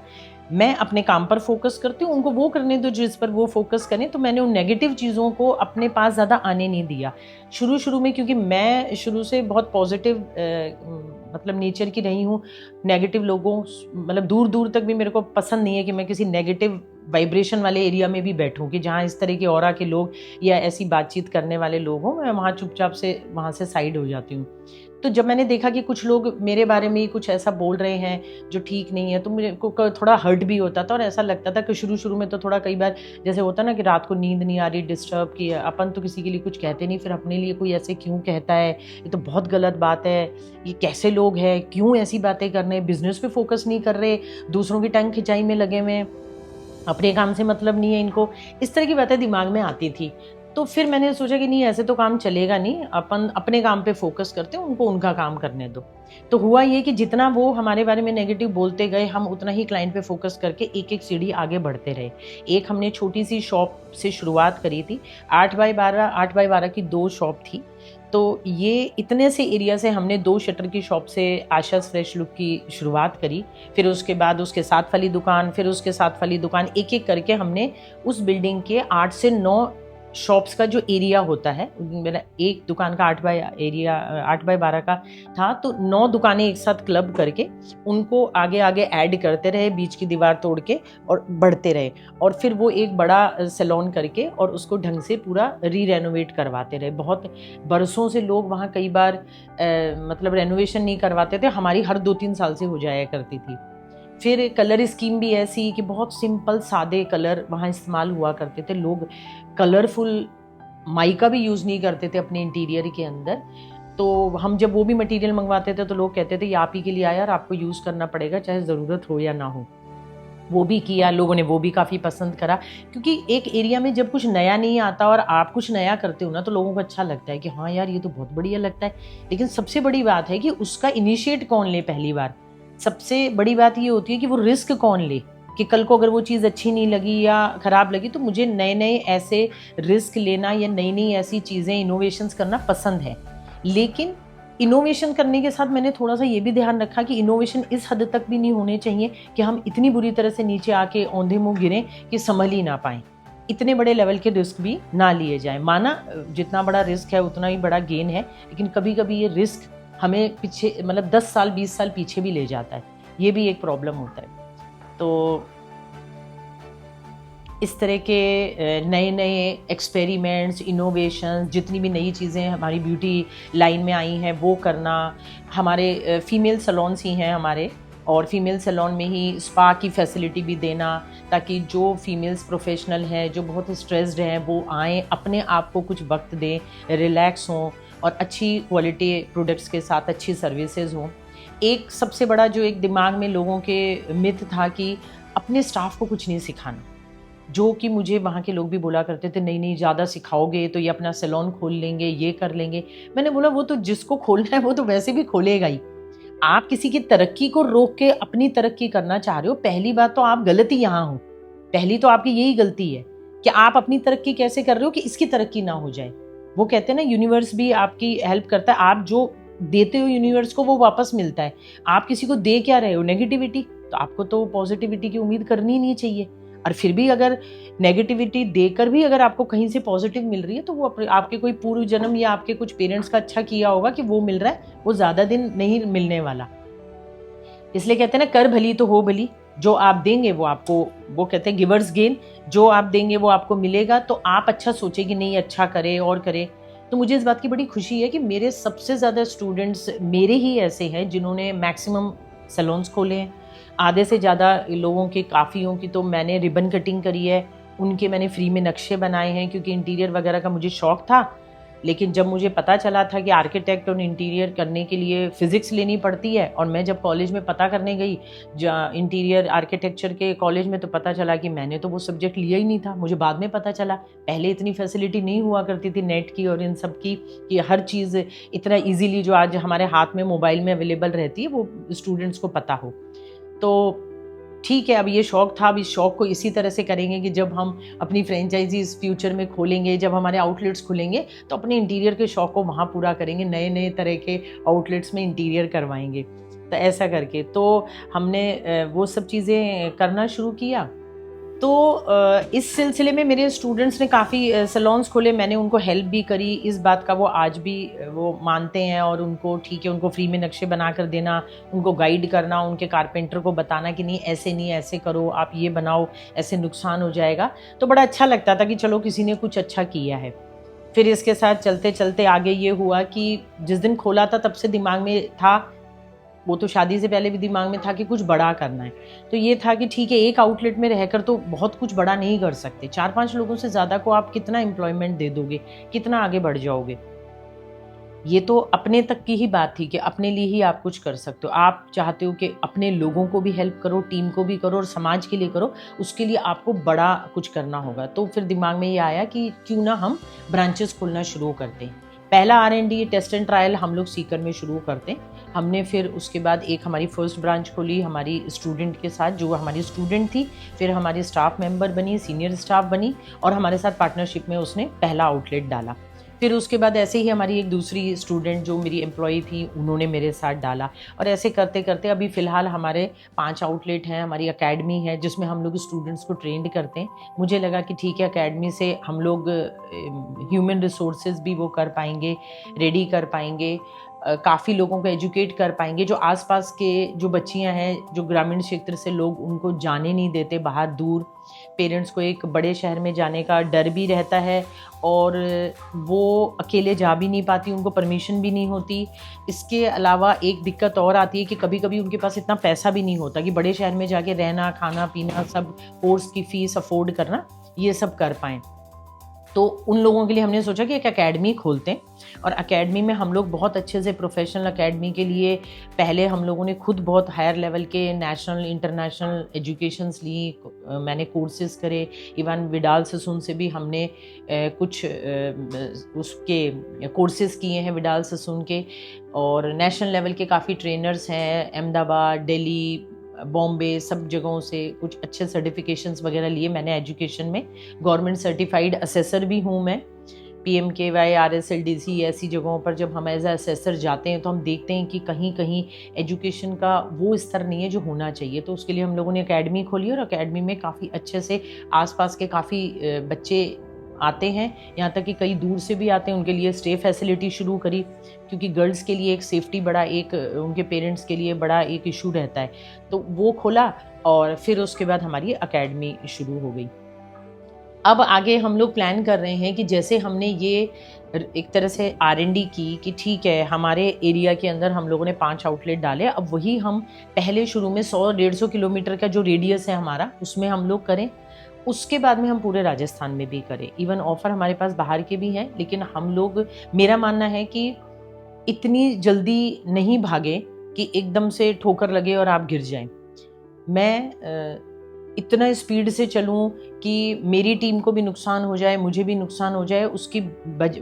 Speaker 1: मैं अपने काम पर फोकस करती हूँ, उनको वो करने दो जिस पर वो फोकस करें। तो मैंने उन नेगेटिव चीज़ों को अपने पास ज़्यादा आने नहीं दिया शुरू में, क्योंकि मैं शुरू से बहुत पॉजिटिव मतलब नेचर की रही हूँ। नेगेटिव लोगों, मतलब दूर दूर तक भी मेरे को पसंद नहीं है कि मैं किसी नेगेटिव वाइब्रेशन वाले एरिया में भी बैठूं, कि जहाँ इस तरह के ऑरा के लोग या ऐसी बातचीत करने वाले लोग हों, मैं वहाँ चुपचाप से वहाँ से साइड हो जाती हूँ। तो जब मैंने देखा कि कुछ लोग मेरे बारे में ही कुछ ऐसा बोल रहे हैं जो ठीक नहीं है, तो मुझे को थोड़ा हर्ट भी होता था और ऐसा लगता था कि शुरू में तो थोड़ा, कई बार जैसे होता ना कि रात को नींद नहीं आ रही, डिस्टर्ब, कि अपन तो किसी के लिए कुछ कहते नहीं, फिर अपने लिए कोई ऐसे क्यों कहता है, ये तो बहुत गलत बात है, ये कैसे लोग हैं, क्यों ऐसी बातें कर रहे हैं, बिजनेस पे फोकस नहीं कर रहे, दूसरों की टांग खिंचाई में लगे हुए हैं, अपने काम से मतलब नहीं है इनको, इस तरह की बातें दिमाग में आती थी। तो फिर मैंने सोचा कि नहीं, ऐसे तो काम चलेगा नहीं, अपन अपने काम पे फोकस करते हैं, उनको उनका काम करने दो। तो हुआ ये कि जितना वो हमारे बारे में नेगेटिव बोलते गए, हम उतना ही क्लाइंट पे फोकस करके एक एक सीढ़ी आगे बढ़ते रहे। एक हमने छोटी सी शॉप से शुरुआत करी थी, 8x12 की 2 शॉप थी। तो ये इतने से एरिया से हमने 2 शटर की शॉप से आशाज़ फ्रेश लुक की शुरुआत करी। फिर उसके बाद उसके साथ वाली दुकान, फिर उसके साथ वाली दुकान, एक एक करके हमने उस बिल्डिंग के 8 से 9 शॉप्स का जो एरिया होता है, मेरा एक दुकान का 8x12 का था, तो 9 दुकानें एक साथ क्लब करके उनको आगे आगे ऐड करते रहे, बीच की दीवार तोड़ के, और बढ़ते रहे, और फिर वो एक बड़ा सैलून करके और उसको ढंग से पूरा रीरेनोवेट करवाते रहे। बहुत बरसों से लोग वहाँ कई बार मतलब रेनोवेशन नहीं करवाते थे, हमारी हर 2-3 साल से हो जाया करती थी। फिर कलर स्कीम भी ऐसी कि बहुत सिंपल सादे कलर वहाँ इस्तेमाल हुआ करते थे, लोग कलरफुल माइका भी यूज़ नहीं करते थे अपने इंटीरियर के अंदर। तो हम जब वो भी मटेरियल मंगवाते थे तो लोग कहते थे ये आप ही के लिए आया और आपको यूज़ करना पड़ेगा चाहे ज़रूरत हो या ना हो। वो भी किया, लोगों ने वो भी काफ़ी पसंद करा, क्योंकि एक एरिया में जब कुछ नया नहीं आता और आप कुछ नया करते हो ना, तो लोगों को अच्छा लगता है कि हाँ यार ये तो बहुत बढ़िया लगता है। लेकिन सबसे बड़ी बात है कि उसका इनिशिएट कौन ले पहली बार। सबसे बड़ी बात ये होती है कि वो रिस्क कौन ले, कि कल को अगर वो चीज़ अच्छी नहीं लगी या खराब लगी, तो मुझे नए-नए ऐसे रिस्क लेना या नई-नई ऐसी चीज़ें इनोवेशंस करना पसंद है। लेकिन इनोवेशन करने के साथ मैंने थोड़ा-सा ये भी ध्यान रखा कि इनोवेशन इस हद तक भी नहीं होने चाहिए कि हम इतनी बुरी तरह से नीचे आके औंधे मुँह गिरें कि संभल ही ना पाएँ। इतने बड़े लेवल के रिस्क भी ना लिए जाएँ। माना जितना बड़ा रिस्क है उतना ही बड़ा गेन है, लेकिन कभी-कभी ये रिस्क हमें पीछे मतलब 10 साल 20 साल पीछे भी ले जाता है। ये भी एक प्रॉब्लम होता है। तो इस तरह के नए-नए एक्सपेरिमेंट्स, इनोवेशंस, जितनी भी नई चीज़ें हमारी ब्यूटी लाइन में आई हैं वो करना। हमारे फीमेल सैलून्स ही हैं हमारे, और फीमेल सैलून में ही स्पा की फैसिलिटी भी देना, ताकि जो फीमेल्स प्रोफेशनल हैं, जो बहुत स्ट्रेस्ड हैं, वो आएँ, अपने आप को कुछ वक्त दें, रिलैक्स हों और अच्छी क्वालिटी प्रोडक्ट्स के साथ अच्छी सर्विसेज हों। एक सबसे बड़ा जो एक दिमाग में लोगों के मिथ था कि अपने स्टाफ को कुछ नहीं सिखाना, जो कि मुझे वहाँ के लोग भी बोला करते थे, नहीं नहीं ज़्यादा सिखाओगे तो ये अपना सैलून खोल लेंगे, ये कर लेंगे। मैंने बोला वो तो जिसको खोलना है वो तो वैसे भी खोलेगा ही। आप किसी की तरक्की को रोक के अपनी तरक्की करना चाह रहे हो, पहली बात तो आप गलत ही यहाँ हो। पहली तो आपकी यही गलती है कि आप अपनी तरक्की कैसे कर रहे हो कि इसकी तरक्की ना हो जाए। वो कहते हैं ना, यूनिवर्स भी आपकी हेल्प करता है। आप जो देते हो यूनिवर्स को वो वापस मिलता है। आप किसी को दे क्या रहे हो? नेगेटिविटी। तो आपको तो पॉजिटिविटी की उम्मीद करनी ही नहीं चाहिए। और फिर भी अगर नेगेटिविटी देकर भी अगर आपको कहीं से पॉजिटिव मिल रही है, तो वो आपके कोई पूर्व जन्म या आपके कुछ पेरेंट्स का अच्छा किया होगा कि वो मिल रहा है, वो ज़्यादा दिन नहीं मिलने वाला। इसलिए कहते हैं ना, कर भली तो हो भली। जो आप देंगे वो आपको, वो कहते हैं गिवर्स गेन, जो आप देंगे वो आपको मिलेगा। तो आप अच्छा सोचे कि नहीं अच्छा करे और करे। तो मुझे इस बात की बड़ी खुशी है कि मेरे सबसे ज़्यादा स्टूडेंट्स मेरे ही ऐसे हैं जिन्होंने मैक्सिमम सैलून्स खोले हैं। आधे से ज़्यादा लोगों के, काफ़ियों की तो मैंने रिबन कटिंग करी है, उनके मैंने फ्री में नक्शे बनाए हैं, क्योंकि इंटीरियर वगैरह का मुझे शौक़ था। लेकिन जब मुझे पता चला था कि आर्किटेक्ट और इंटीरियर करने के लिए फ़िज़िक्स लेनी पड़ती है, और मैं जब कॉलेज में पता करने गई इंटीरियर आर्किटेक्चर के कॉलेज में, तो पता चला कि मैंने तो वो सब्जेक्ट लिया ही नहीं था। मुझे बाद में पता चला, पहले इतनी फैसिलिटी नहीं हुआ करती थी नेट की और इन सब की, कि हर चीज़ इतना ईज़िली जो आज हमारे हाथ में मोबाइल में अवेलेबल रहती है वो स्टूडेंट्स को पता हो। तो ठीक है, अब ये शौक़ था, अब इस शौक़ को इसी तरह से करेंगे कि जब हम अपनी फ्रेंचाइजीज़ फ्यूचर में खोलेंगे, जब हमारे आउटलेट्स खुलेंगे, तो अपने इंटीरियर के शौक़ को वहाँ पूरा करेंगे, नए-नए तरह के आउटलेट्स में इंटीरियर करवाएँगे। तो ऐसा करके तो हमने वो सब चीज़ें करना शुरू किया। तो इस सिलसिले में मेरे स्टूडेंट्स ने काफ़ी सैलून्स खोले, मैंने उनको हेल्प भी करी। इस बात का वो आज भी वो मानते हैं, और उनको ठीक है, उनको फ्री में नक्शे बना कर देना, उनको गाइड करना, उनके कारपेंटर को बताना कि नहीं ऐसे करो, आप ये बनाओ, ऐसे नुकसान हो जाएगा। तो बड़ा अच्छा लगता था कि चलो किसी ने कुछ अच्छा किया है। फिर इसके साथ चलते चलते आगे ये हुआ कि जिस दिन खोला था तब से दिमाग में था, वो तो शादी से पहले भी दिमाग में था कि कुछ बड़ा करना है। तो ये था कि ठीक है, एक आउटलेट में रहकर तो बहुत कुछ बड़ा नहीं कर सकते। 4-5 लोगों से ज़्यादा को आप कितना एम्प्लॉयमेंट दे दोगे, कितना आगे बढ़ जाओगे। ये तो अपने तक की ही बात थी कि अपने लिए ही आप कुछ कर सकते हो। आप चाहते हो कि अपने लोगों को भी हेल्प करो, टीम को भी करो और समाज के लिए करो, उसके लिए आपको बड़ा कुछ करना होगा। तो फिर दिमाग में ये आया कि क्यों ना हम ब्रांचेस खोलना शुरू करते हैं। पहला R&D टेस्ट एंड ट्रायल हम लोग सीकर में शुरू करते हैं। हमने फिर उसके बाद एक हमारी फर्स्ट ब्रांच खोली हमारी स्टूडेंट के साथ, जो हमारी स्टूडेंट थी, फिर हमारी स्टाफ मेंबर बनी, सीनियर स्टाफ बनी, और हमारे साथ पार्टनरशिप में उसने पहला आउटलेट डाला। फिर उसके बाद ऐसे ही हमारी एक दूसरी स्टूडेंट जो मेरी एम्प्लॉई थी, उन्होंने मेरे साथ डाला, और ऐसे करते करते अभी फ़िलहाल हमारे 5 आउटलेट हैं। हमारी अकेडमी है जिसमें हम लोग स्टूडेंट्स को ट्रेंड करते हैं। मुझे लगा कि ठीक है, अकेडमी से हम लोग ह्यूमन रिसोर्सेज भी वो कर पाएंगे, रेडी कर पाएंगे, काफ़ी लोगों को एजुकेट कर पाएंगे। जो आसपास के जो बच्चियां हैं, जो ग्रामीण क्षेत्र से लोग, उनको जाने नहीं देते बाहर दूर। पेरेंट्स को एक बड़े शहर में जाने का डर भी रहता है, और वो अकेले जा भी नहीं पाती, उनको परमिशन भी नहीं होती। इसके अलावा एक दिक्कत और आती है कि कभी कभी उनके पास इतना पैसा भी नहीं होता कि बड़े शहर में जाके रहना, खाना पीना, सब कोर्स की फ़ीस अफोर्ड करना, ये सब कर पाएँ। तो उन लोगों के लिए हमने सोचा कि एक एकेडमी खोलते हैं, और एकेडमी में हम लोग बहुत अच्छे से प्रोफेशनल एकेडमी के लिए पहले हम लोगों ने खुद बहुत हायर लेवल के नेशनल इंटरनेशनल एजुकेशंस ली, मैंने कोर्सेज करे, इवन विडाल ससून से भी हमने कुछ उसके कोर्सेज किए हैं विडाल ससून के, और नेशनल लेवल के काफ़ी ट्रेनर्स हैं, अहमदाबाद, दिल्ली, बॉम्बे, सब जगहों से कुछ अच्छे सर्टिफिकेशंस वगैरह लिए मैंने एजुकेशन में। गवर्नमेंट सर्टिफाइड असेसर भी हूँ मैं, PMKY, RSLDC ऐसी जगहों पर जब हम एज असेसर जाते हैं तो हम देखते हैं कि कहीं कहीं एजुकेशन का वो स्तर नहीं है जो होना चाहिए। तो उसके लिए हम लोगों ने एकेडमी खोली, और एकेडमी में काफ़ी अच्छे से आसपास के काफ़ी बच्चे आते हैं, यहाँ तक कि कई दूर से भी आते हैं। उनके लिए स्टे फैसिलिटी शुरू करी, क्योंकि गर्ल्स के लिए एक सेफ्टी बड़ा एक उनके पेरेंट्स के लिए बड़ा एक इशू रहता है, तो वो खोला, और फिर उसके बाद हमारी एकेडमी शुरू हो गई। अब आगे हम लोग प्लान कर रहे हैं कि जैसे हमने ये एक तरह से R&D की कि ठीक है हमारे एरिया के अंदर हम लोगों ने 5 आउटलेट डाले, अब वही हम पहले शुरू में 100-150 किलोमीटर का जो रेडियस है हमारा उसमें हम लोग करें, उसके बाद में हम पूरे राजस्थान में भी करें। इवन ऑफर हमारे पास बाहर के भी हैं, लेकिन हम लोग, मेरा मानना है कि इतनी जल्दी नहीं भागे कि एकदम से ठोकर लगे और आप गिर जाएं। मैं इतना स्पीड से चलूं कि मेरी टीम को भी नुकसान हो जाए, मुझे भी नुकसान हो जाए, उसकी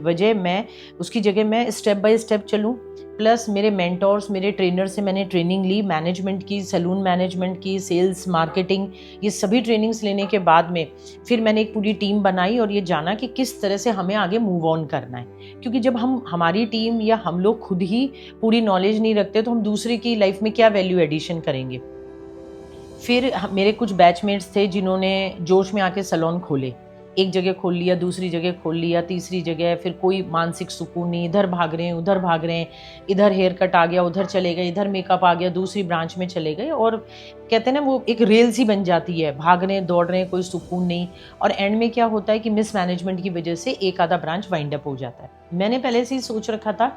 Speaker 1: वजह मैं उसकी जगह मैं स्टेप बाय स्टेप चलूं। प्लस मेरे मेंटोर्स, मेरे ट्रेनर से मैंने ट्रेनिंग ली, मैनेजमेंट की, सैलून मैनेजमेंट की, सेल्स, मार्केटिंग, ये सभी ट्रेनिंग्स लेने के बाद में फिर मैंने एक पूरी टीम बनाई और ये जाना कि किस तरह से हमें आगे मूव ऑन करना है। क्योंकि जब हमारी टीम या हम लोग खुद ही पूरी नॉलेज नहीं रखते तो हम दूसरे की लाइफ में क्या वैल्यू एडिशन करेंगे। फिर मेरे कुछ बैचमेट्स थे जिन्होंने जोश में आके सैलून खोले, एक जगह खोल लिया, दूसरी जगह खोल लिया, तीसरी जगह, फिर कोई मानसिक सुकून नहीं, इधर भाग रहे हैं, उधर भाग रहे हैं, इधर हेयर कट आ गया, उधर चले गए, इधर मेकअप आ गया, दूसरी ब्रांच में चले गए, और कहते हैं ना वो एक रेल सी बन जाती है, भाग रहे हैं, दौड़ रहे हैं, कोई सुकून नहीं। और एंड में क्या होता है कि मिस मैनेजमेंट की वजह से एक आधा ब्रांच वाइंड अप हो जाता है। मैंने पहले से ही सोच रखा था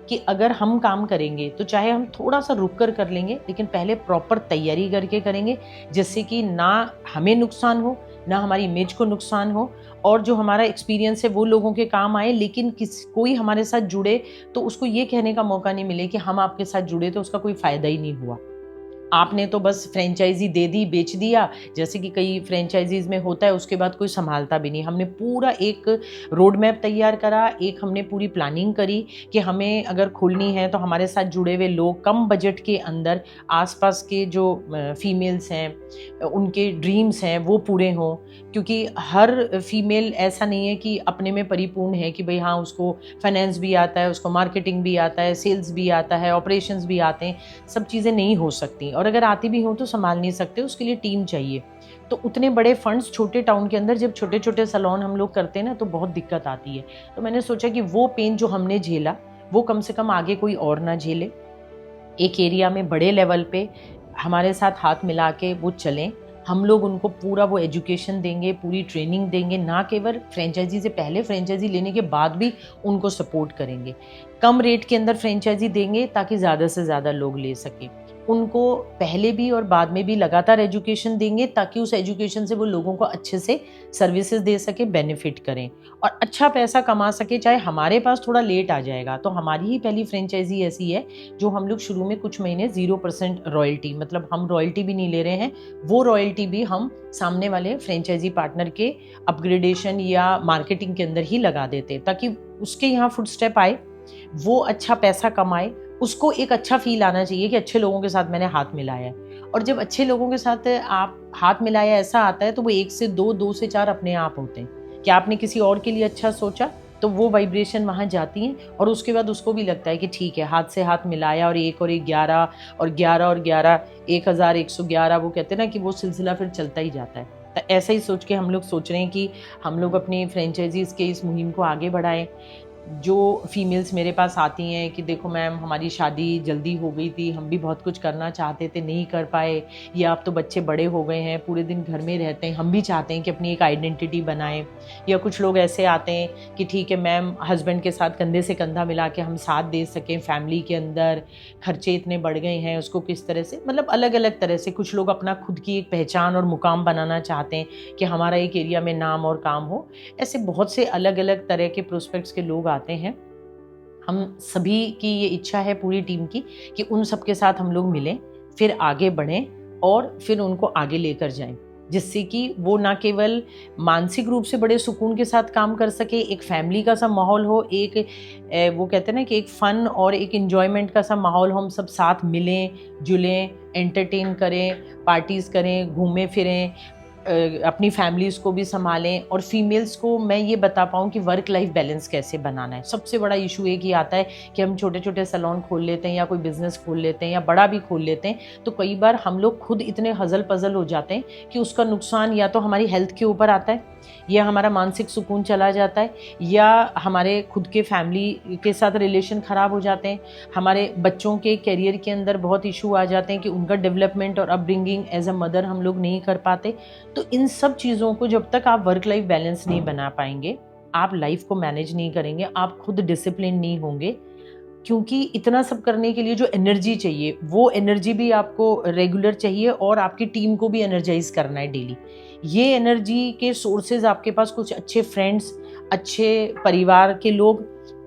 Speaker 1: कि अगर हम काम करेंगे तो चाहे हम थोड़ा सा रुक कर लेंगे, लेकिन पहले प्रॉपर तैयारी करके करेंगे, जिससे कि ना हमें नुकसान हो, ना हमारी इमेज को नुकसान हो, और जो हमारा एक्सपीरियंस है वो लोगों के काम आए। लेकिन कोई हमारे साथ जुड़े तो उसको ये कहने का मौका नहीं मिले कि हम आपके साथ जुड़े तो उसका कोई फ़ायदा ही नहीं हुआ, आपने तो बस फ्रेंचाइजी दे दी, बेच दिया, जैसे कि कई फ्रेंचाइजीज में होता है, उसके बाद कोई संभालता भी नहीं। हमने पूरा एक रोड मैप तैयार करा, एक हमने पूरी प्लानिंग करी कि हमें अगर खोलनी है तो हमारे साथ जुड़े हुए लोग कम बजट के अंदर आसपास के जो फीमेल्स हैं उनके ड्रीम्स हैं वो पूरे हों, क्योंकि हर फीमेल ऐसा नहीं है कि अपने में परिपूर्ण है कि भाई हाँ उसको फाइनेंस भी आता है, उसको मार्केटिंग भी आता है, सेल्स भी आता है, ऑपरेशंस भी आते हैं, सब चीज़ें नहीं हो सकती, और अगर आती भी हों तो संभाल नहीं सकते, उसके लिए टीम चाहिए। तो उतने बड़े फंड्स छोटे टाउन के अंदर जब छोटे छोटे सैलून हम लोग करते हैं ना तो बहुत दिक्कत आती है। तो मैंने सोचा कि वो पेन जो हमने झेला वो कम से कम आगे कोई और ना झेले, एक एरिया में बड़े लेवल पे हमारे साथ हाथ मिला के वो चलें, हम लोग उनको पूरा वो एजुकेशन देंगे, पूरी ट्रेनिंग देंगे, ना केवल फ्रेंचाइजी से पहले, फ्रेंचाइजी लेने के बाद भी उनको सपोर्ट करेंगे, कम रेट के अंदर फ्रेंचाइजी देंगे ताकि ज़्यादा से ज़्यादा लोग ले सकें, उनको पहले भी और बाद में भी लगातार एजुकेशन देंगे ताकि उस एजुकेशन से वो लोगों को अच्छे से सर्विसेज दे सके, बेनिफिट करें और अच्छा पैसा कमा सके। चाहे हमारे पास थोड़ा लेट आ जाएगा, तो हमारी ही पहली फ्रेंचाइजी ऐसी है जो हम लोग शुरू में कुछ महीने 0% रॉयल्टी, मतलब हम रॉयल्टी भी नहीं ले रहे हैं, वो रॉयल्टी भी हम सामने वाले फ्रेंचाइजी पार्टनर के अपग्रेडेशन या मार्केटिंग के अंदर ही लगा देते ताकि उसके यहाँ फुट स्टेप आए, वो अच्छा पैसा कमाए, उसको एक अच्छा फील आना चाहिए कि अच्छे लोगों के साथ मैंने हाथ मिलाया है। और जब अच्छे लोगों के साथ आप हाथ मिलाया ऐसा आता है तो वो 1 से 2, 2 से 4 अपने आप होते हैं कि आपने किसी और के लिए अच्छा सोचा तो वो वाइब्रेशन वहाँ जाती हैं और उसके बाद उसको भी लगता है कि ठीक है हाथ से हाथ मिलाया और 1 और 1 11 और 11 और 11 1111, वो कहते हैं ना कि वो सिलसिला फिर चलता ही जाता है। तो ऐसा ही सोच के हम लोग सोच रहे हैं कि हम लोग अपनी फ्रेंचाइजीज़ के इस मुहिम को आगे बढ़ाएं। जो फीमेल्स मेरे पास आती हैं कि देखो मैम हमारी शादी जल्दी हो गई थी, हम भी बहुत कुछ करना चाहते थे, नहीं कर पाए, या अब तो बच्चे बड़े हो गए हैं, पूरे दिन घर में रहते हैं, हम भी चाहते हैं कि अपनी एक आइडेंटिटी बनाएं। या कुछ लोग ऐसे आते हैं कि ठीक है मैम, हस्बैंड के साथ कंधे से कंधा मिला के हम साथ दे सकें फैमिली के अंदर, खर्चे इतने बढ़ गए हैं, उसको किस तरह से, मतलब अलग अलग तरह से कुछ लोग अपना खुद की एक पहचान और मुकाम बनाना चाहते हैं कि हमारा एक एरिया में नाम और काम हो। ऐसे बहुत से अलग अलग तरह के प्रोस्पेक्ट्स के लोग आते हैं। हम सभी की ये इच्छा है पूरी टीम की कि उन सब के साथ हम लोग मिलें, फिर आगे बढ़ें और फिर उनको आगे लेकर जाएं, जिससे कि वो ना केवल मानसिक रूप से बड़े सुकून के साथ काम कर सके, एक फैमिली का सा माहौल हो, एक वो कहते हैं ना कि एक फ़न और एक इन्जॉयमेंट का सा माहौल हो, हम सब साथ मिलें जुलें, एंटरटेन करें, पार्टीज़ करें, घूमें फिरें, अपनी फैमिलीज़ को भी संभालें, और फीमेल्स को मैं ये बता पाऊँ कि वर्क लाइफ बैलेंस कैसे बनाना है। सबसे बड़ा इशू एक ही आता है कि हम छोटे छोटे सैलून खोल लेते हैं या कोई बिज़नेस खोल लेते हैं या बड़ा भी खोल लेते हैं, तो कई बार हम लोग खुद इतने हज़ल पज़ल हो जाते हैं कि उसका नुकसान या तो हमारी हेल्थ के ऊपर आता है, या हमारा मानसिक सुकून चला जाता है, या हमारे खुद के फैमिली के साथ रिलेशन ख़राब हो जाते हैं, हमारे बच्चों के करियर के अंदर बहुत इशू आ जाते हैं कि उनका डेवलपमेंट और अपब्रिंगिंग एज अ मदर हम लोग नहीं कर पाते। तो इन सब चीज़ों को जब तक आप वर्क लाइफ बैलेंस नहीं बना पाएंगे, आप लाइफ को मैनेज नहीं करेंगे, आप खुद डिसिप्लिन नहीं होंगे, क्योंकि इतना सब करने के लिए जो एनर्जी चाहिए वो एनर्जी भी आपको रेगुलर चाहिए, और आपकी टीम को भी एनर्जाइज करना है डेली। ये एनर्जी के सोर्सेज आपके पास कुछ अच्छे फ्रेंड्स, अच्छे परिवार के लोग,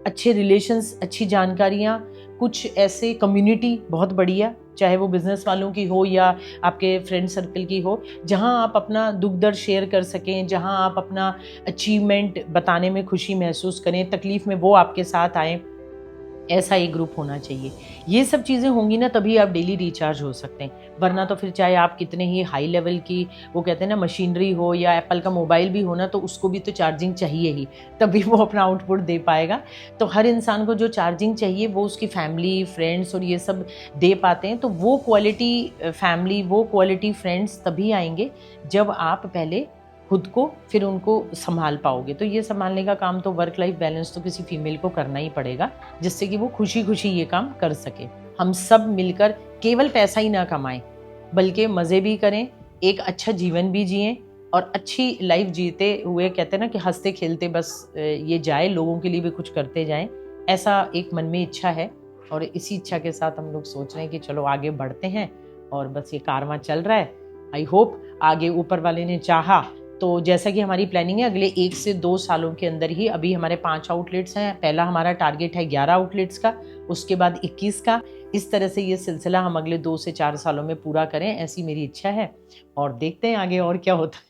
Speaker 1: अच्छे रिलेशंस, अच्छी जानकारियाँ, कुछ ऐसे कम्युनिटी बहुत बढ़िया, चाहे वो बिज़नेस वालों की हो या आपके फ्रेंड सर्कल की हो, जहाँ आप अपना दुख दर्द शेयर कर सकें, जहाँ आप अपना अचीवमेंट बताने में खुशी महसूस करें, तकलीफ़ में वो आपके साथ आएँ, ऐसा एक ग्रुप होना चाहिए। ये सब चीज़ें होंगी ना, तभी आप डेली रिचार्ज हो सकते हैं, वरना तो फिर चाहे आप कितने ही हाई लेवल की वो कहते हैं ना मशीनरी हो या एप्पल का मोबाइल भी हो ना, तो उसको भी तो चार्जिंग चाहिए ही, तभी वो अपना आउटपुट दे पाएगा। तो हर इंसान को जो चार्जिंग चाहिए वो उसकी फैमिली, फ्रेंड्स और ये सब दे पाते हैं। तो वो क्वालिटी फैमिली, वो क्वालिटी फ्रेंड्स तभी आएंगे जब आप पहले खुद को फिर उनको संभाल पाओगे। तो ये संभालने का काम तो वर्क लाइफ बैलेंस तो किसी फीमेल को करना ही पड़ेगा, जिससे कि वो खुशी खुशी ये काम कर सके। हम सब मिलकर केवल पैसा ही ना कमाएं, बल्कि मज़े भी करें, एक अच्छा जीवन भी जिएं, और अच्छी लाइफ जीते हुए कहते हैं ना कि हंसते खेलते बस ये जाए, लोगों के लिए भी कुछ करते जाएं, ऐसा एक मन में इच्छा है। और इसी इच्छा के साथ हम लोग सोच रहे हैं कि चलो आगे बढ़ते हैं, और बस ये कारवां चल रहा है। आई होप आगे ऊपर वाले ने चाहा तो जैसा कि हमारी प्लानिंग है अगले 1 से 2 सालों के अंदर ही, अभी हमारे 5 आउटलेट्स हैं, पहला हमारा टारगेट है 11 आउटलेट्स का, उसके बाद 21 का। इस तरह से ये सिलसिला हम अगले 2 से 4 सालों में पूरा करें, ऐसी मेरी इच्छा है, और देखते हैं आगे और क्या होता है।